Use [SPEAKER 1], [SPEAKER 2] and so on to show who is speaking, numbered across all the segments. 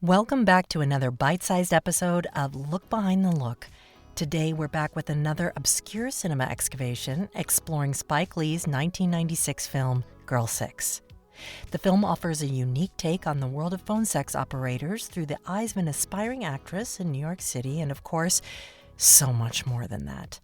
[SPEAKER 1] Welcome back to another bite-sized episode of Look Behind the Look. Today we're back with another obscure cinema excavation exploring Spike Lee's 1996 film, Girl 6. The film offers a unique take on the world of phone sex operators through the eyes of an aspiring actress in New York City, and of course, so much more than that.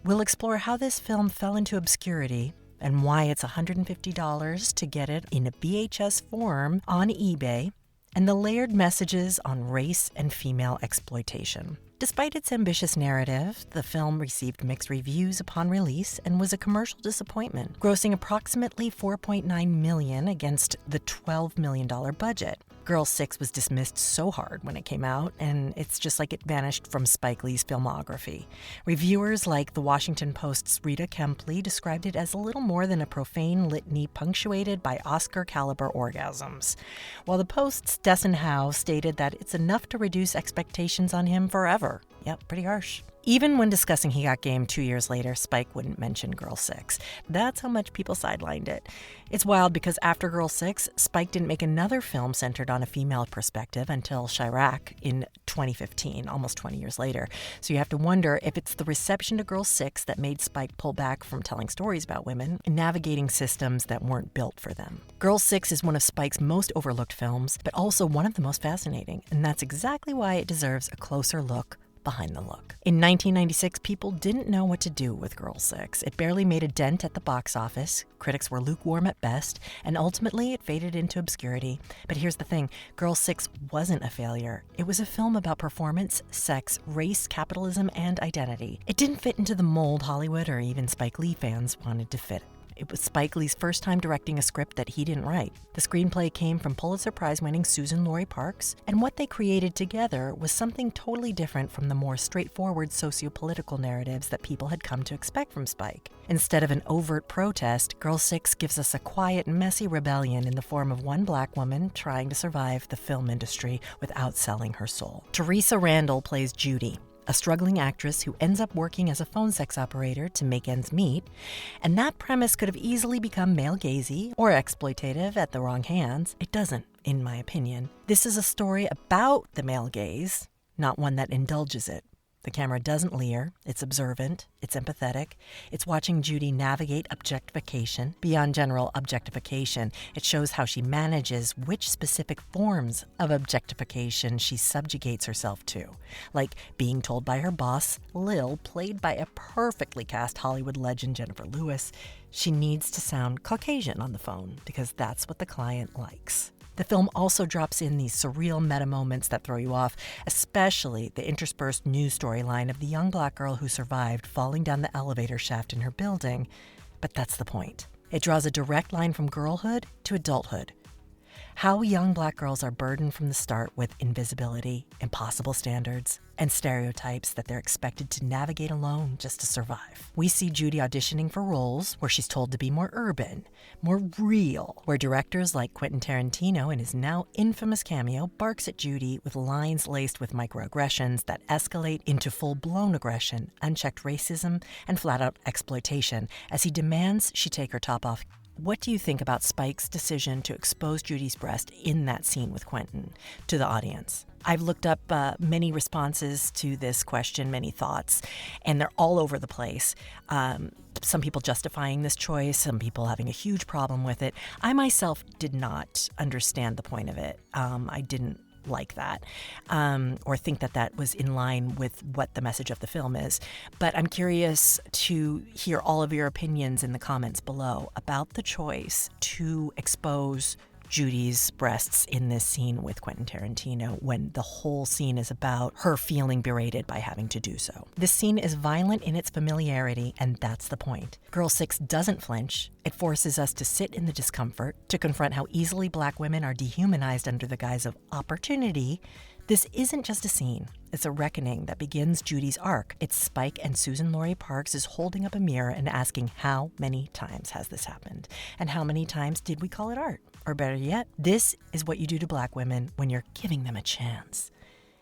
[SPEAKER 1] We'll explore how this film fell into obscurity and why it's $150 to get it in a VHS form on eBay, and the layered messages on race and female exploitation. Despite its ambitious narrative, the film received mixed reviews upon release and was a commercial disappointment, grossing approximately $4.9 million against the $12 million budget. Girl 6 was dismissed so hard when it came out, and it's just like it vanished from Spike Lee's filmography. Reviewers like The Washington Post's Rita Kempley described it as a little more than a profane litany punctuated by Oscar-caliber orgasms, while the Post's Desson Howe stated that it's enough to reduce expectations on him forever. Yep, pretty harsh. Even when discussing He Got Game 2 years later, Spike wouldn't mention Girl 6. That's how much people sidelined it. It's wild because after Girl 6, Spike didn't make another film centered on a female perspective until Chirac in 2015, almost 20 years later. So you have to wonder if it's the reception to Girl 6 that made Spike pull back from telling stories about women and navigating systems that weren't built for them. Girl 6 is one of Spike's most overlooked films, but also one of the most fascinating, and that's exactly why it deserves a closer look behind the look. In 1996, people didn't know what to do with Girl 6. It barely made a dent at the box office, critics were lukewarm at best, and ultimately it faded into obscurity. But here's the thing, Girl 6 wasn't a failure. It was a film about performance, sex, race, capitalism, and identity. It didn't fit into the mold Hollywood or even Spike Lee fans wanted to fit. It was Spike Lee's first time directing a script that he didn't write. The screenplay came from Pulitzer Prize-winning Suzan-Lori Parks, and what they created together was something totally different from the more straightforward socio-political narratives that people had come to expect from Spike. Instead of an overt protest, Girl 6 gives us a quiet, messy rebellion in the form of one black woman trying to survive the film industry without selling her soul. Theresa Randle plays Judy, a struggling actress who ends up working as a phone sex operator to make ends meet, and that premise could have easily become male-gazy or exploitative at the wrong hands. It doesn't, in my opinion. This is a story about the male gaze, not one that indulges it. The camera doesn't leer, it's observant, it's empathetic, it's watching Judy navigate objectification. Beyond general objectification, it shows how she manages which specific forms of objectification she subjugates herself to, like being told by her boss, Lil, played by a perfectly cast Hollywood legend Jennifer Lewis, she needs to sound Caucasian on the phone because that's what the client likes. The film also drops in these surreal meta moments that throw you off, especially the interspersed news storyline of the young black girl who survived falling down the elevator shaft in her building. But that's the point. It draws a direct line from girlhood to adulthood. How young black girls are burdened from the start with invisibility, impossible standards, and stereotypes that they're expected to navigate alone just to survive. We see Judy auditioning for roles where she's told to be more urban, more real, where directors like Quentin Tarantino in his now infamous Cameo barks at Judy with lines laced with microaggressions that escalate into full-blown aggression, unchecked racism, and flat-out exploitation as he demands she take her top off. What do you think about Spike's decision to expose Judy's breast in that scene with Quentin to the audience? I've looked up many responses to this question, many thoughts, and they're all over the place. Some people justifying this choice, some people having a huge problem with it. I myself did not understand the point of it. I didn't like that or think that that was in line with what the message of the film is. But I'm curious to hear all of your opinions in the comments below about the choice to expose Judy's breasts in this scene with Quentin Tarantino when the whole scene is about her feeling berated by having to do so. This scene is violent in its familiarity, and that's the point. Girl 6 doesn't flinch. It forces us to sit in the discomfort, to confront how easily black women are dehumanized under the guise of opportunity. This isn't just a scene. It's a reckoning that begins Judy's arc. It's Spike and Suzan-Lori Parks is holding up a mirror and asking, how many times has this happened? And how many times did we call it art? Or better yet, this is what you do to black women when you're giving them a chance.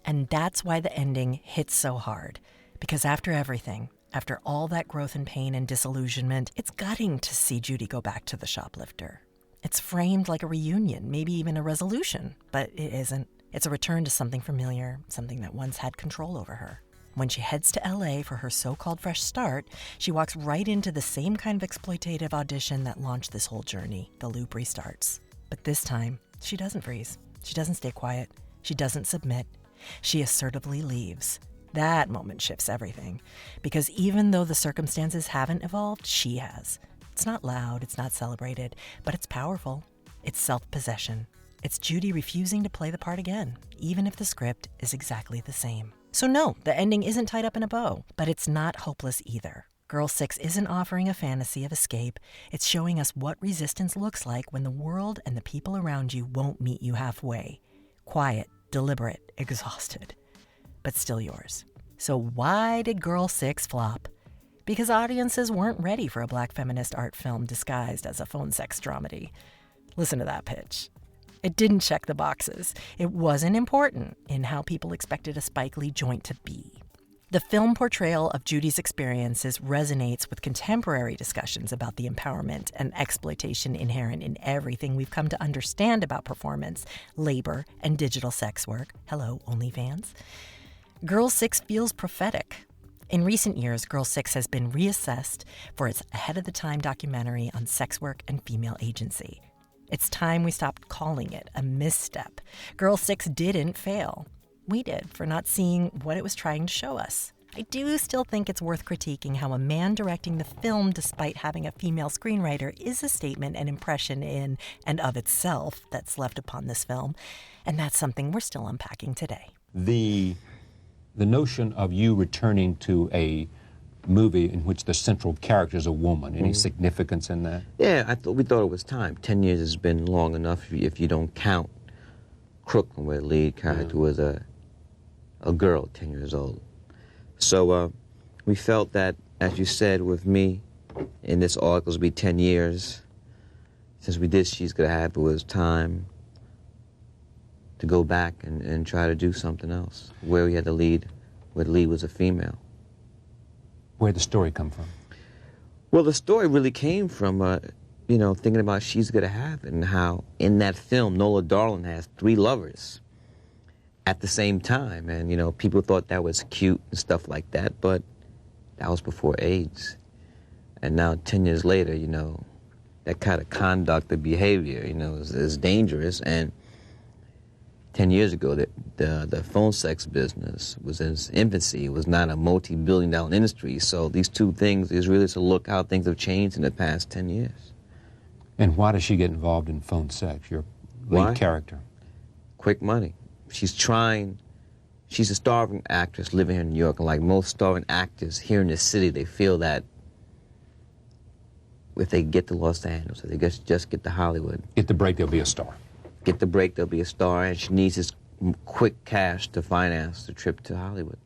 [SPEAKER 1] And that's why the ending hits so hard. Because after everything, after all that growth and pain and disillusionment, it's gutting to see Judy go back to the shoplifter. It's framed like a reunion, maybe even a resolution, but it isn't. It's a return to something familiar, something that once had control over her. When she heads to LA for her so-called fresh start, she walks right into the same kind of exploitative audition that launched this whole journey. The loop restarts. But this time, she doesn't freeze. She doesn't stay quiet. She doesn't submit. She assertively leaves. That moment shifts everything. Because even though the circumstances haven't evolved, she has. It's not loud, it's not celebrated, but it's powerful. It's self-possession. It's Judy refusing to play the part again, even if the script is exactly the same. So no, the ending isn't tied up in a bow, but it's not hopeless either. Girl 6 isn't offering a fantasy of escape. It's showing us what resistance looks like when the world and the people around you won't meet you halfway. Quiet, deliberate, exhausted, but still yours. So why did Girl 6 flop? Because audiences weren't ready for a black feminist art film disguised as a phone sex dramedy. Listen to that pitch. It didn't check the boxes. It wasn't important in how people expected a Spike Lee joint to be. The film portrayal of Judy's experiences resonates with contemporary discussions about the empowerment and exploitation inherent in everything we've come to understand about performance, labor, and digital sex work. Hello, OnlyFans. Girl 6 feels prophetic. In recent years, Girl 6 has been reassessed for its ahead-of-the-time documentary on sex work and female agency. It's time we stopped calling it a misstep. Girl 6 didn't fail. We did for not seeing what it was trying to show us. I do still think it's worth critiquing how a man directing the film despite having a female screenwriter is a statement and impression in and of itself that's left upon this film, and that's something we're still unpacking today.
[SPEAKER 2] The notion of you returning to a movie in which the central character is a woman, any significance in that?
[SPEAKER 3] Yeah, we thought it was time. 10 years has been long enough if you don't count Crooklyn, where the lead character was a girl, 10 years old. So we felt that, as you said, with me, in this arc, it'll be 10 years since we did She's Gonna Have. It was time to go back and try to do something else, where we had the lead, where the lead was a female.
[SPEAKER 2] Where'd the story come from?
[SPEAKER 3] Well, the story really came from, thinking about She's Gonna Have and how in that film, Nola Darling has 3 lovers at the same time. And, people thought that was cute and stuff like that, but that was before AIDS. And now, 10 years later, that kind of conduct, the behavior, is dangerous. And 10 years ago, the phone sex business was in its infancy. It was not a multi-billion-dollar industry. So these two things is really to look how things have changed in the past 10 years.
[SPEAKER 2] And why does she get involved in phone sex, your lead character?
[SPEAKER 3] Quick money. She's a starving actress living here in New York, and like most starving actors here in the city, they feel that if they get to Los Angeles, if they just get to Hollywood,
[SPEAKER 2] Get the break, they'll be a star.
[SPEAKER 3] Get the break, they'll be a star, and she needs this quick cash to finance the trip to Hollywood.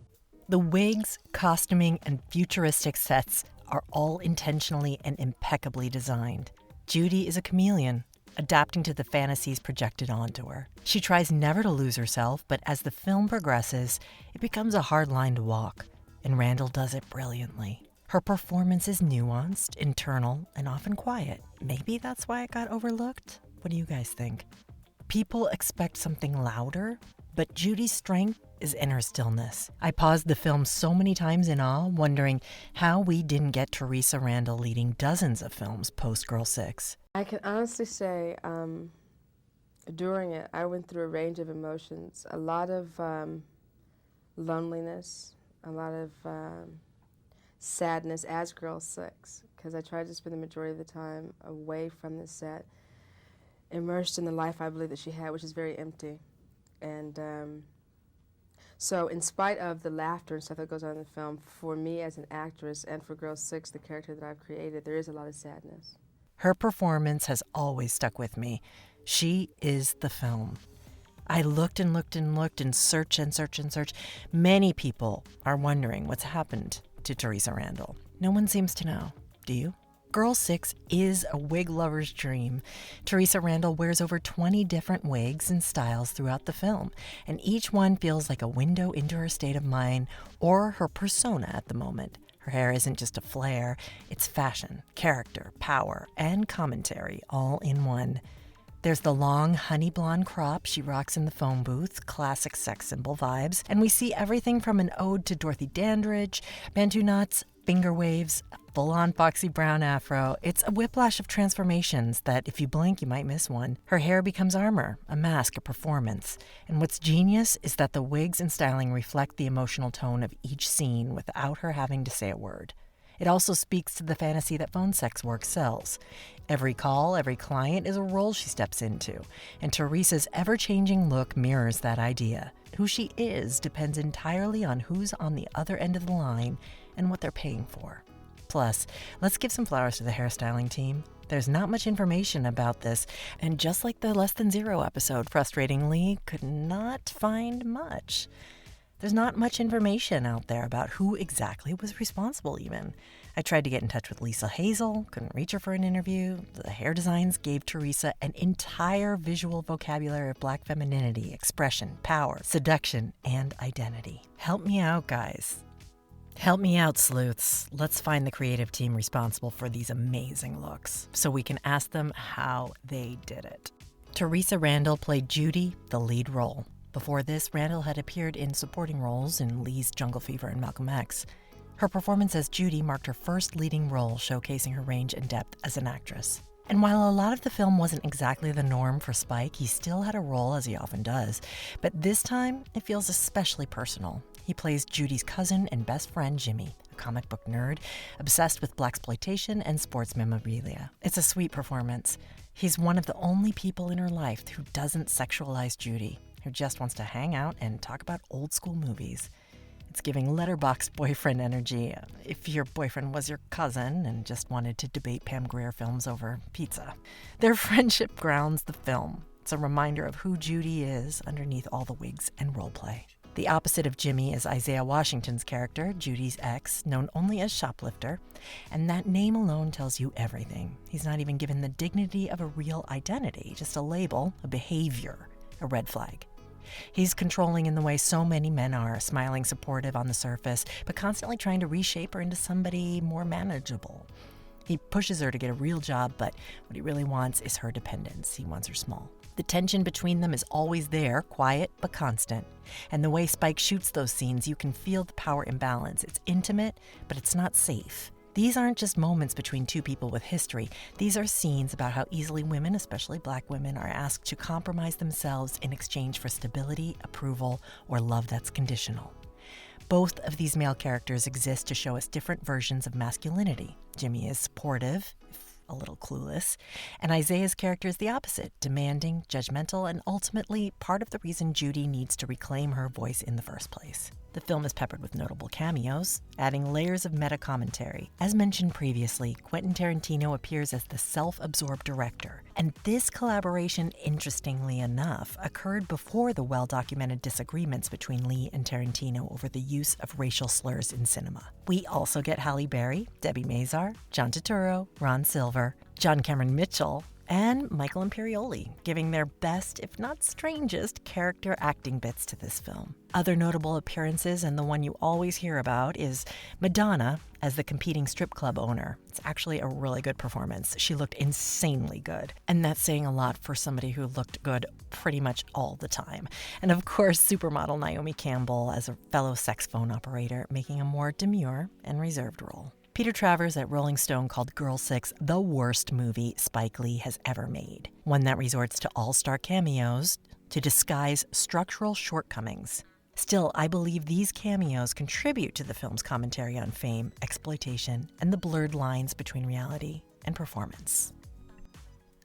[SPEAKER 1] The wigs, costuming, and futuristic sets are all intentionally and impeccably designed. Judy is a chameleon, adapting to the fantasies projected onto her. She tries never to lose herself, but as the film progresses, it becomes a hard line to walk, and Randle does it brilliantly. Her performance is nuanced, internal, and often quiet. Maybe that's why it got overlooked? What do you guys think? People expect something louder, but Judy's strength is in her stillness. I paused the film so many times in awe, wondering how we didn't get Theresa Randle leading dozens of films post Girl 6.
[SPEAKER 4] I can honestly say, during it, I went through a range of emotions, a lot of loneliness, a lot of sadness as Girl 6, because I tried to spend the majority of the time away from the set, immersed in the life I believe that she had, which is very empty. And so in spite of the laughter and stuff that goes on in the film, for me as an actress and for Girl 6, the character that I've created, there is a lot of sadness.
[SPEAKER 1] Her performance has always stuck with me. She is the film. I looked and looked and looked and searched and searched and searched. Many people are wondering what's happened to Theresa Randle. No one seems to know. Do you? Girl 6 is a wig lover's dream. Theresa Randle wears over 20 different wigs and styles throughout the film, and each one feels like a window into her state of mind or her persona at the moment. Her hair isn't just a flare, it's fashion, character, power, and commentary all in one. There's the long honey blonde crop she rocks in the phone booth, classic sex symbol vibes, and we see everything from an ode to Dorothy Dandridge, bantu knots, finger waves, full-on foxy brown afro. It's a whiplash of transformations that, if you blink, you might miss one. Her hair becomes armor, a mask, a performance. And what's genius is that the wigs and styling reflect the emotional tone of each scene without her having to say a word. It also speaks to the fantasy that phone sex work sells. Every call, every client is a role she steps into, and Theresa's ever-changing look mirrors that idea. Who she is depends entirely on who's on the other end of the line and what they're paying for. Plus, let's give some flowers to the hairstyling team. There's not much information about this, and just like the Less Than Zero episode, frustratingly, could not find much. There's not much information out there about who exactly was responsible even. I tried to get in touch with Lisa Hazel, couldn't reach her for an interview. The hair designs gave Theresa an entire visual vocabulary of Black femininity, expression, power, seduction, and identity. Help me out, guys. Help me out, sleuths. Let's find the creative team responsible for these amazing looks so we can ask them how they did it. Theresa Randle played Judy, the lead role. Before this, Randle had appeared in supporting roles in Lee's Jungle Fever and Malcolm X. Her performance as Judy marked her first leading role, showcasing her range and depth as an actress. And while a lot of the film wasn't exactly the norm for Spike, he still had a role, as he often does. But this time, it feels especially personal. He plays Judy's cousin and best friend, Jimmy, a comic book nerd, obsessed with blaxploitation and sports memorabilia. It's a sweet performance. He's one of the only people in her life who doesn't sexualize Judy, who just wants to hang out and talk about old school movies. It's giving Letterboxd boyfriend energy if your boyfriend was your cousin and just wanted to debate Pam Grier films over pizza. Their friendship grounds the film. It's a reminder of who Judy is underneath all the wigs and roleplay. The opposite of Jimmy is Isaiah Washington's character, Judy's ex, known only as Shoplifter, and that name alone tells you everything. He's not even given the dignity of a real identity, just a label, a behavior, a red flag. He's controlling in the way so many men are, smiling supportive on the surface, but constantly trying to reshape her into somebody more manageable. He pushes her to get a real job, but what he really wants is her dependence. He wants her small. The tension between them is always there, quiet but constant. And the way Spike shoots those scenes, you can feel the power imbalance. It's intimate, but it's not safe. These aren't just moments between two people with history. These are scenes about how easily women, especially Black women, are asked to compromise themselves in exchange for stability, approval, or love that's conditional. Both of these male characters exist to show us different versions of masculinity. Jimmy is supportive, if a little clueless, and Isaiah's character is the opposite, demanding, judgmental, and ultimately part of the reason Judy needs to reclaim her voice in the first place. The film is peppered with notable cameos, adding layers of meta-commentary. As mentioned previously, Quentin Tarantino appears as the self-absorbed director, and this collaboration, interestingly enough, occurred before the well-documented disagreements between Lee and Tarantino over the use of racial slurs in cinema. We also get Halle Berry, Debbie Mazar, John Turturro, Ron Silver, John Cameron Mitchell, and Michael Imperioli, giving their best, if not strangest, character acting bits to this film. Other notable appearances, and the one you always hear about, is Madonna as the competing strip club owner. It's actually a really good performance. She looked insanely good, and that's saying a lot for somebody who looked good pretty much all the time. And of course, supermodel Naomi Campbell as a fellow sex phone operator, making a more demure and reserved role. Peter Travers at Rolling Stone called Girl 6 the worst movie Spike Lee has ever made, one that resorts to all-star cameos to disguise structural shortcomings. Still, I believe these cameos contribute to the film's commentary on fame, exploitation, and the blurred lines between reality and performance.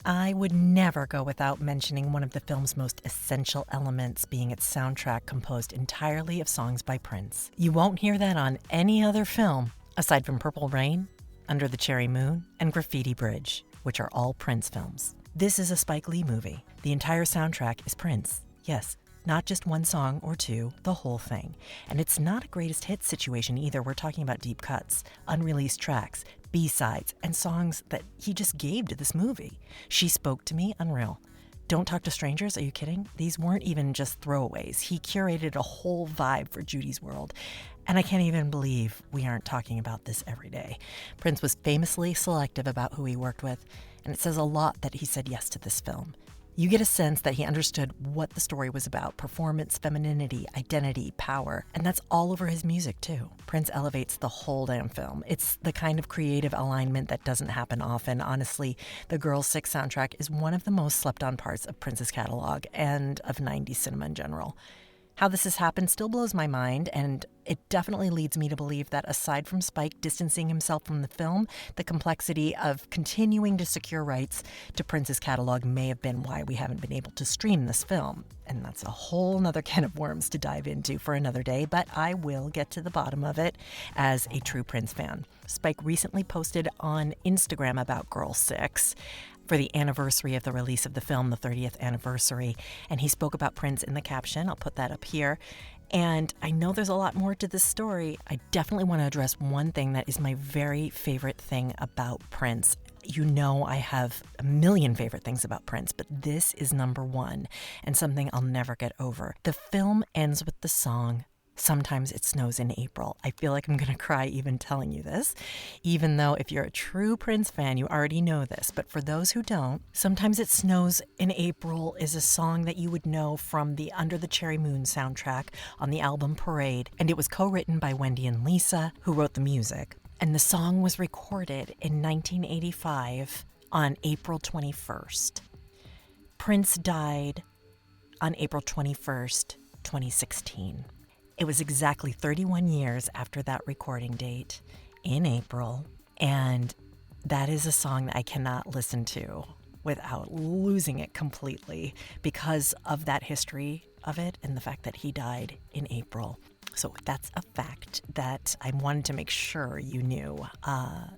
[SPEAKER 1] I would never go without mentioning one of the film's most essential elements being its soundtrack composed entirely of songs by Prince. You won't hear that on any other film, aside from Purple Rain, Under the Cherry Moon, and Graffiti Bridge, which are all Prince films. This is a Spike Lee movie. The entire soundtrack is Prince. Yes, not just one song or two, the whole thing. And it's not a greatest hits situation either. We're talking about deep cuts, unreleased tracks, B-sides, and songs that he just gave to this movie. She Spoke to Me, unreal. Don't Talk to Strangers, are you kidding? These weren't even just throwaways. He curated a whole vibe for Judy's world. And I can't even believe we aren't talking about this every day. Prince was famously selective about who he worked with, and it says a lot that he said yes to this film. You get a sense that he understood what the story was about: performance, femininity, identity, power. And that's all over his music, too. Prince elevates the whole damn film. It's the kind of creative alignment that doesn't happen often. Honestly, the Girl 6 soundtrack is one of the most slept-on parts of Prince's catalog and of 90s cinema in general. How this has happened still blows my mind, and it definitely leads me to believe that aside from Spike distancing himself from the film, the complexity of continuing to secure rights to Prince's catalog may have been why we haven't been able to stream this film. And that's a whole nother can of worms to dive into for another day, but I will get to the bottom of it as a true Prince fan. Spike recently posted on Instagram about Girl 6 for the anniversary of the release of the film, the 30th anniversary. And he spoke about Prince in the caption. I'll put that up here. And I know there's a lot more to this story. I definitely want to address one thing that is my very favorite thing about Prince. You know I have a million favorite things about Prince, but this is number one and something I'll never get over. The film ends with the song Sometimes It Snows in April. I feel like I'm going to cry even telling you this, even though if you're a true Prince fan, you already know this. But for those who don't, Sometimes It Snows in April is a song that you would know from the Under the Cherry Moon soundtrack on the album Parade. And it was co-written by Wendy and Lisa, who wrote the music. And the song was recorded in 1985 on April 21st. Prince died on April 21st, 2016. It was exactly 31 years after that recording date in April, and that is a song that I cannot listen to without losing it completely because of that history of it and the fact that he died in April. So that's a fact that I wanted to make sure you knew.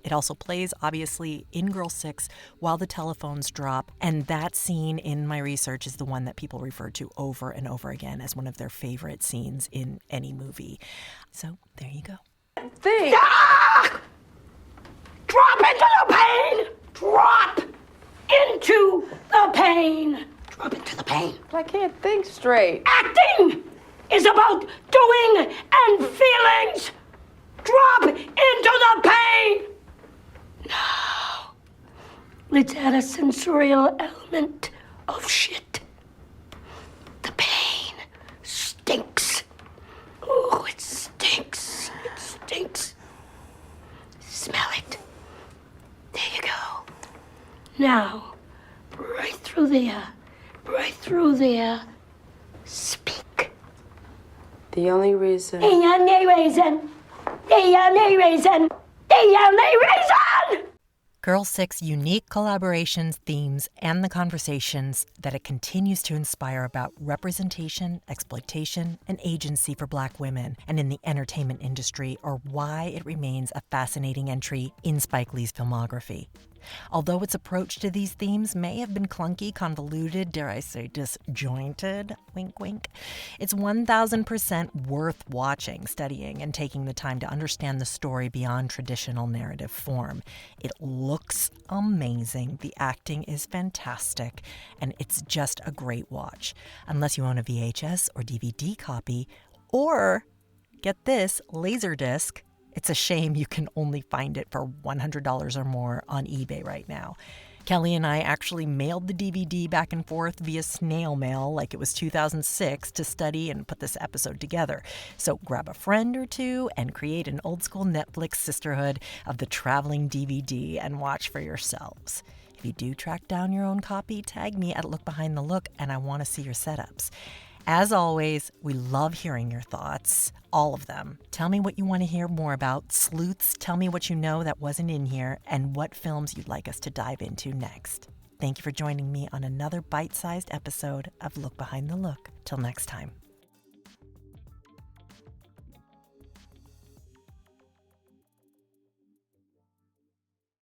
[SPEAKER 1] It also plays, obviously, in Girl 6 while the telephones drop. And that scene in my research is the one that people refer to over and over again as one of their favorite scenes in any movie. So there you go.
[SPEAKER 5] Think. Ah! Drop into the pain! Drop into the pain! Drop into the pain.
[SPEAKER 4] I can't think straight.
[SPEAKER 5] Acting is about doing and feelings. Drop into the pain. Now, let's add a sensorial element of shit. The pain stinks. Oh, it stinks. It stinks. Smell it. There you go. Now, right through there, speak.
[SPEAKER 4] The only reason.
[SPEAKER 5] The only reason.
[SPEAKER 1] Girl 6 unique collaborations, themes, and the conversations that it continues to inspire about representation, exploitation, and agency for Black women and in the entertainment industry are why it remains a fascinating entry in Spike Lee's filmography. Although its approach to these themes may have been clunky, convoluted, dare I say disjointed, wink wink, it's 1000% worth watching, studying, and taking the time to understand the story beyond traditional narrative form. It looks amazing, the acting is fantastic, and it's just a great watch. Unless you own a VHS or DVD copy, or, get this, Laserdisc. It's a shame you can only find it for $100 or more on eBay right now. Kelly and I actually mailed the DVD back and forth via snail mail like it was 2006 to study and put this episode together. So grab a friend or two and create an old school Netflix sisterhood of the traveling DVD and watch for yourselves. If you do track down your own copy, tag me at Look Behind the Look and I want to see your setups. As always, we love hearing your thoughts, all of them. Tell me what you want to hear more about, sleuths, tell me what you know that wasn't in here, and what films you'd like us to dive into next. Thank you for joining me on another bite-sized episode of Look Behind the Look. Till next time.